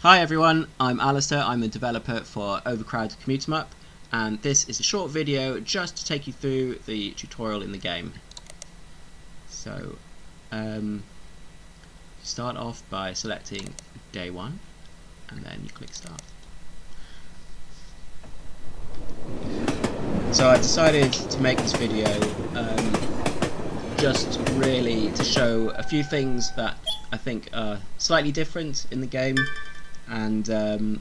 Hi everyone, I'm Alistair. I'm the developer for Overcrowd Commute Em Up, and this is a short video just to take you through the tutorial in the game. So, you start off by selecting day 1, and then you click start. So I decided to make this video just really to show a few things that I think are slightly different in the game, and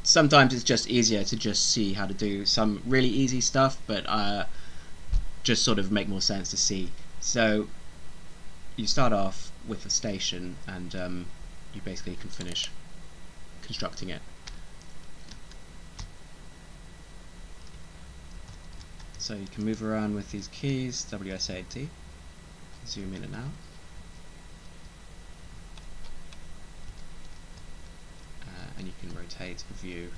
sometimes it's just easier to just see how to do some really easy stuff, but just sort of make more sense to see. So you start off with a station, and you basically can finish constructing it. So you can move around with these keys, WSAD, zoom in and out. And you can rotate the view.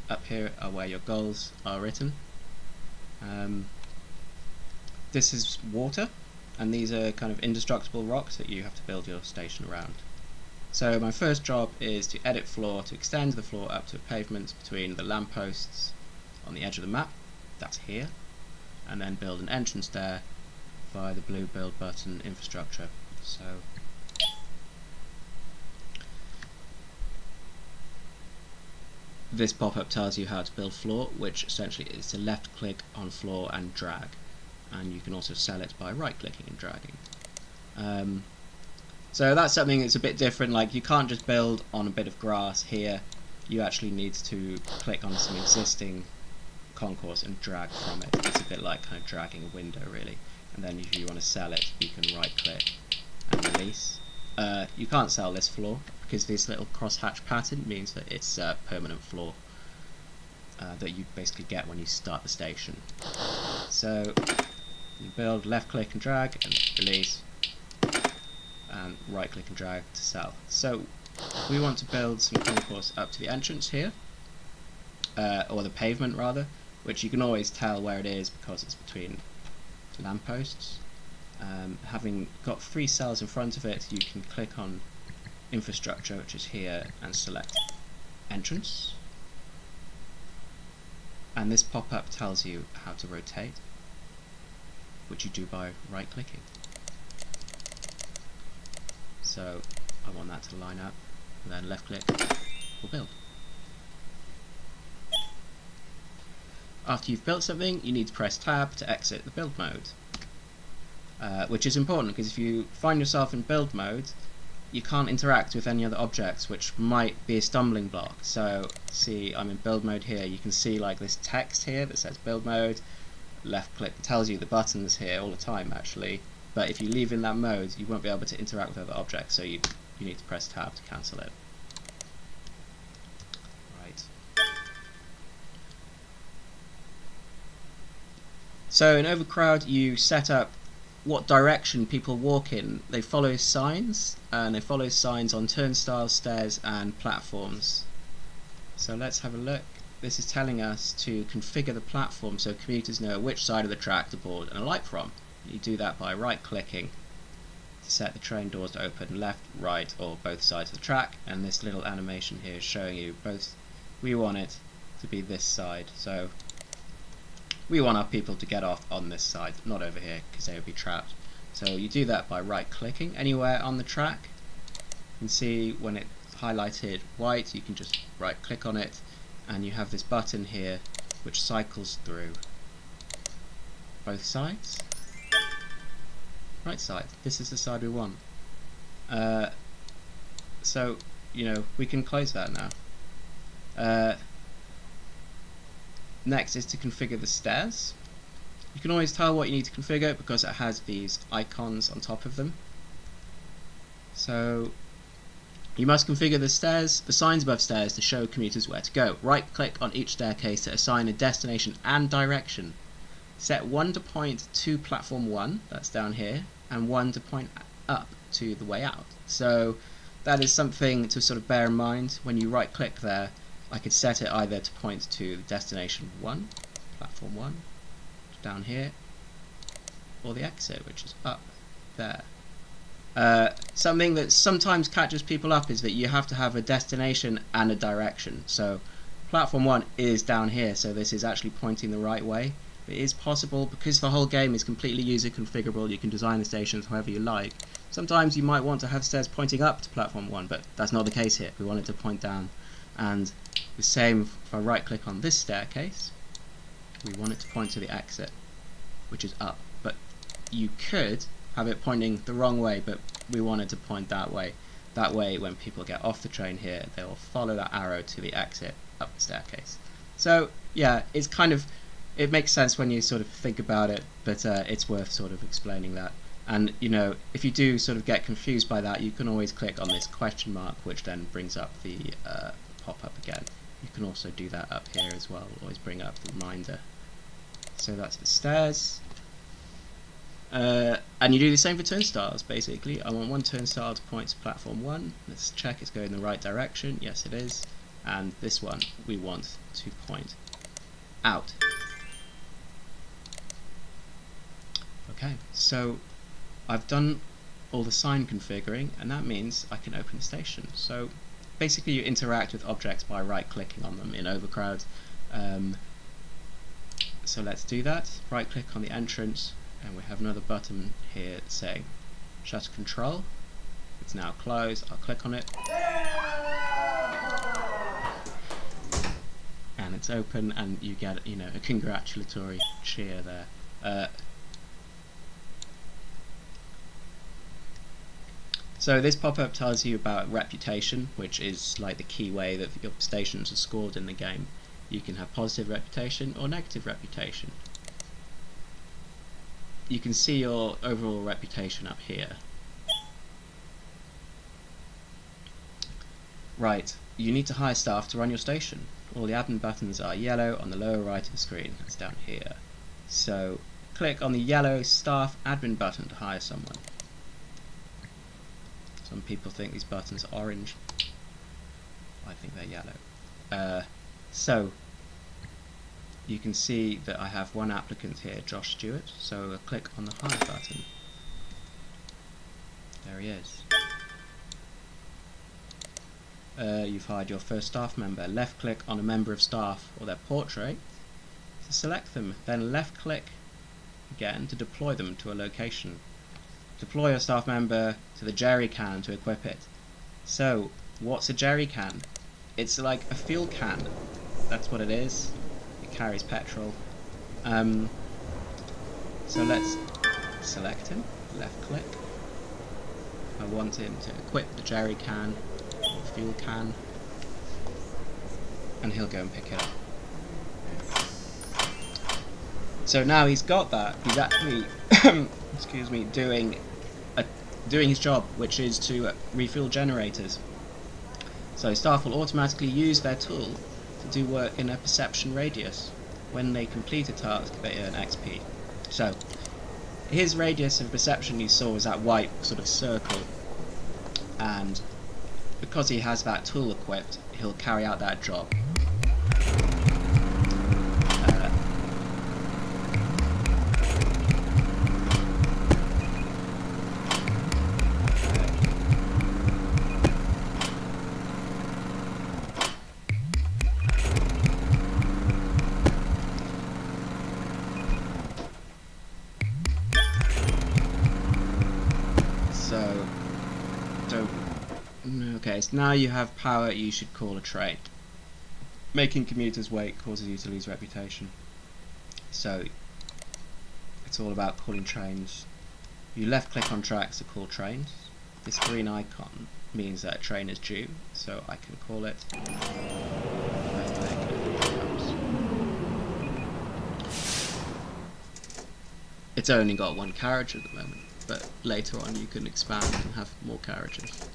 Up here are where your goals are written. This is water, and these are kind of indestructible rocks that you have to build your station around. So my first job is to edit floor to extend the floor up to a pavement between the lampposts on the edge of the map, that's here, and then build an entrance there via the blue build button infrastructure. So this pop-up tells you how to build floor, which essentially is to left click on floor and drag, and you can also sell it by right clicking and dragging. So that's something that's a bit different. Like, you can't just build on a bit of grass here, you actually need to click on some existing concourse and drag from it. It's a bit like kind of dragging a window, really. And then if you want to sell it, you can right click and release. You can't sell this floor because this little crosshatch pattern means that it's a permanent floor that you basically get when you start the station. So you build, left click and drag and release, and right click and drag to sell. So we want to build some concourse up to the entrance here, or the pavement rather, which you can always tell where it is because it's between lampposts. Having got 3 cells in front of it, you can click on infrastructure, which is here, and select entrance, and this pop-up tells you how to rotate, which you do by right clicking. So I want that to line up, and then left click will build. After you've built something, you need to press tab to exit the build mode, which is important because if you find yourself in build mode, you can't interact with any other objects, which might be a stumbling block. So see, I'm in build mode here, you can see like this text here that says build mode, left click tells you the buttons here all the time actually, but if you leave in that mode you won't be able to interact with other objects, so you need to press tab to cancel it. Right. So in Overcrowd you set up what direction people walk in. They follow signs, and they follow signs on turnstiles, stairs and platforms. So let's have a look. This is telling us to configure the platform so commuters know which side of the track to board and alight from. You do that by right clicking to set the train doors to open left, right or both sides of the track, and this little animation here is showing you both. We want it to be this side, so we want our people to get off on this side, not over here, because they would be trapped. So you do that by right clicking anywhere on the track. You can see when it's highlighted white, you can just right click on it, and you have this button here which cycles through both sides. Right side, this is the side we want. So, you know, we can close that now. Next is to configure the stairs. You can always tell what you need to configure because it has these icons on top of them. So you must configure the stairs, the signs above stairs, to show commuters where to go. Right click on each staircase to assign a destination and direction. Set one to point to platform 1, that's down here, and one to point up to the way out. So that is something to sort of bear in mind when you right click there. I could set it either to point to destination 1, platform 1, down here, or the exit, which is up there. Something that sometimes catches people up is that you have to have a destination and a direction. So platform 1 is down here, so this is actually pointing the right way. It is possible, because the whole game is completely user configurable, you can design the stations however you like. Sometimes you might want to have stairs pointing up to platform 1, but that's not the case here. We want it to point down. And the same if I right click on this staircase, we want it to point to the exit, which is up. But you could have it pointing the wrong way, but we want it to point that way. That way, when people get off the train here, they'll follow that arrow to the exit up the staircase. So yeah, it's kind of, it makes sense when you sort of think about it, but it's worth sort of explaining that. And you know, if you do sort of get confused by that, you can always click on this question mark, which then brings up the pop-up again. You can also do that up here as well, always bring up the reminder. So that's the stairs. And you do the same for turnstiles, basically. I want one turnstile to point to platform 1. Let's check it's going in the right direction. Yes, it is. And this one we want to point out. Okay, so I've done all the sign configuring, and that means I can open the station. So basically you interact with objects by right-clicking on them in Overcrowd. So let's do that. Right-click on the entrance, and we have another button here saying Shutter Control. It's now closed. I'll click on it. And it's open, and you get, you know, a congratulatory cheer there. So this pop-up tells you about reputation, which is like the key way that your stations are scored in the game. You can have positive reputation or negative reputation. You can see your overall reputation up here. Right, you need to hire staff to run your station. All the admin buttons are yellow on the lower right of the screen. That's down here. So click on the yellow staff admin button to hire someone. Some people think these buttons are orange. I think they're yellow. So you can see that I have one applicant here, Josh Stewart. So I'll click on the hire button. There he is. You've hired your first staff member. Left click on a member of staff or their portrait to select them. Then left click again to deploy them to a location. Deploy your staff member to the jerry can to equip it. So what's a jerry can? It's like a fuel can. That's what it is. It carries petrol. So let's select him. Left click. I want him to equip the jerry can, or the fuel can, and he'll go and pick it up. So now he's got that. He's actually, excuse me, doing his job, which is to refuel generators. So staff will automatically use their tool to do work in a perception radius. When they complete a task, they earn XP. So his radius of perception you saw was that white sort of circle, and because he has that tool equipped, he'll carry out that job. Okay, so now you have power, you should call a train. Making commuters wait causes you to lose reputation. So it's all about calling trains. You left click on tracks to call trains. This green icon means that a train is due, so I can call it. Left click and it comes. It's only got one carriage at the moment, but later on you can expand and have more carriages.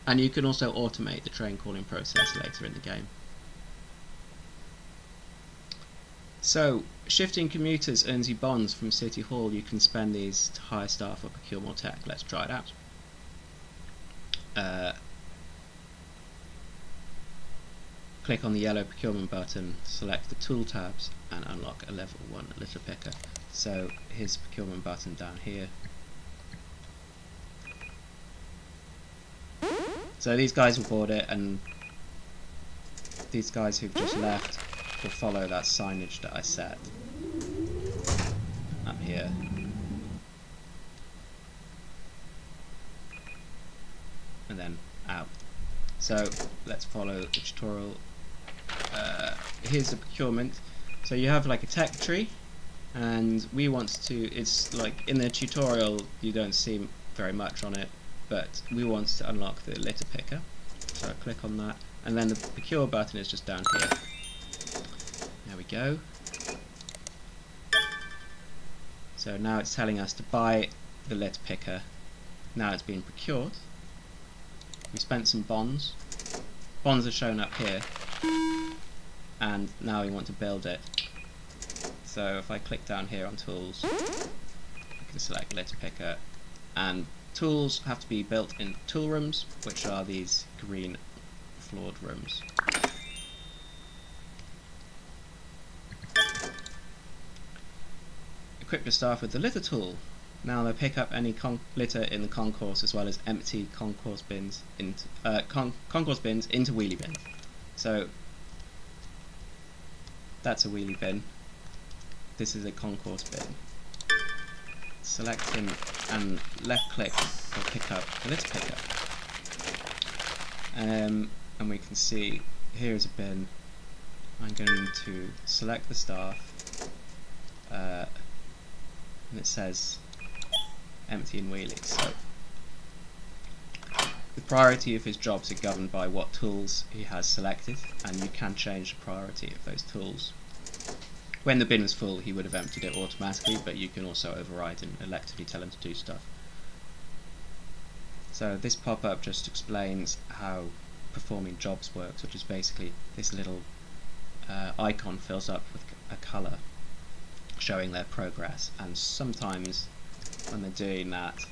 And you can also automate the train calling process later in the game. So, shifting commuters earns you bonds from City Hall. You can spend these to hire staff or procure more tech. Let's try it out. click on the yellow procurement button, select the tool tabs and unlock a level 1 litter picker. So here's the procurement button down here. So these guys will board it, and these guys who've just left will follow that signage that I set up here. And then out. So let's follow the tutorial. Here's the procurement. So you have like a tech tree, and we want to, it's like in the tutorial you don't see very much on it, but we want to unlock the litter picker. So I click on that, and then the procure button is just down here. There we go. So now it's telling us to buy the litter picker. Now it's been procured. We spent some bonds. Bonds are shown up here, and now we want to build it. So if I click down here on tools, I can select litter picker, and tools have to be built in tool rooms, which are these green floored rooms. Equip your staff with the litter tool. Now they'll pick up any litter in the concourse, as well as empty concourse bins into wheelie bins. So that's a wheelie bin. This is a concourse bin. Select him and left click will pick up the litter picker. And we can see here's a bin. I'm going to select the staff, and it says empty and wheelie. So the priority of his jobs are governed by what tools he has selected, and you can change the priority of those tools. When the bin was full, he would have emptied it automatically, but you can also override and electively tell him to do stuff. So this pop-up just explains how performing jobs works, which is basically this little icon fills up with a colour showing their progress, and sometimes when they're doing that,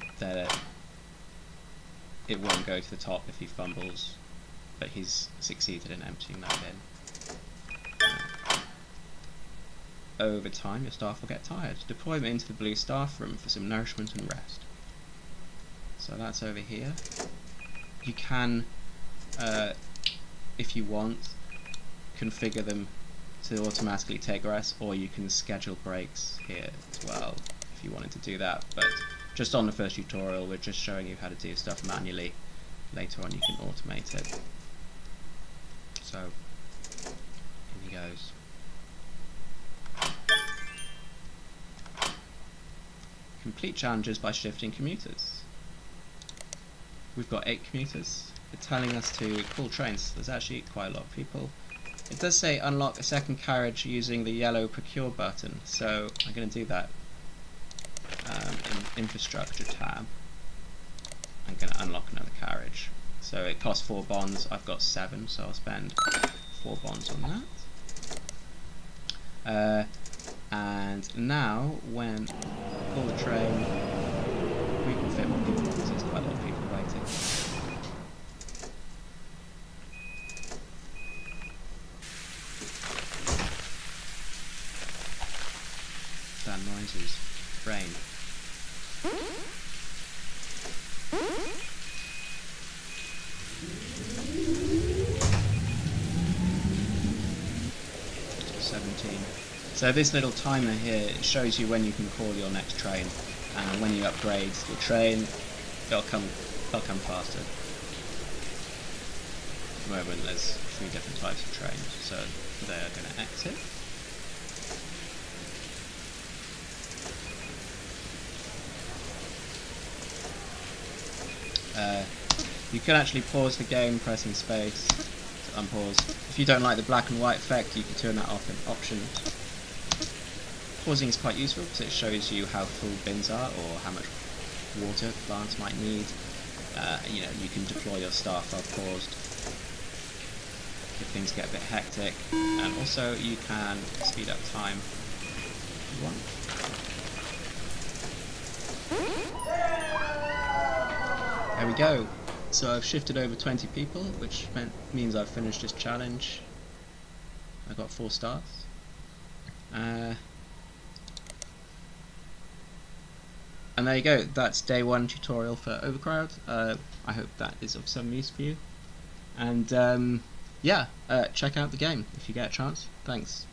it won't go to the top if he fumbles, but he's succeeded in emptying that bin. Over time, your staff will get tired. Deploy them into the blue staff room for some nourishment and rest. So that's over here. You can, if you want, configure them to automatically take rest, or you can schedule breaks here as well if you wanted to do that, but just on the first tutorial we're just showing you how to do stuff manually. Later on you can automate it. So in he goes. Complete challenges by shifting commuters. We've got 8 commuters. It's telling us to call trains. There's actually quite a lot of people. It does say unlock a second carriage using the yellow procure button, so I'm going to do that. In infrastructure tab, I'm going to unlock another carriage. So it costs 4 bonds, I've got 7, so I'll spend 4 bonds on that. And now when I call the train, we can fit more people because there's quite a lot of people waiting. That noise is rain. So this little timer here shows you when you can call your next train, and when you upgrade your train, they'll come faster. At the moment there's 3 different types of trains, so they are going to exit. You can actually pause the game pressing space to unpause. If you don't like the black and white effect, you can turn that off in options. Pausing is quite useful because it shows you how full bins are or how much water plants might need. You can deploy your staff while paused if things get a bit hectic, and also you can speed up time if you want. There we go. So I've shifted over 20 people, which means I've finished this challenge. I got 4 stars. And there you go, that's day 1 tutorial for Overcrowd. I hope that is of some use for you. And yeah, check out the game if you get a chance. Thanks.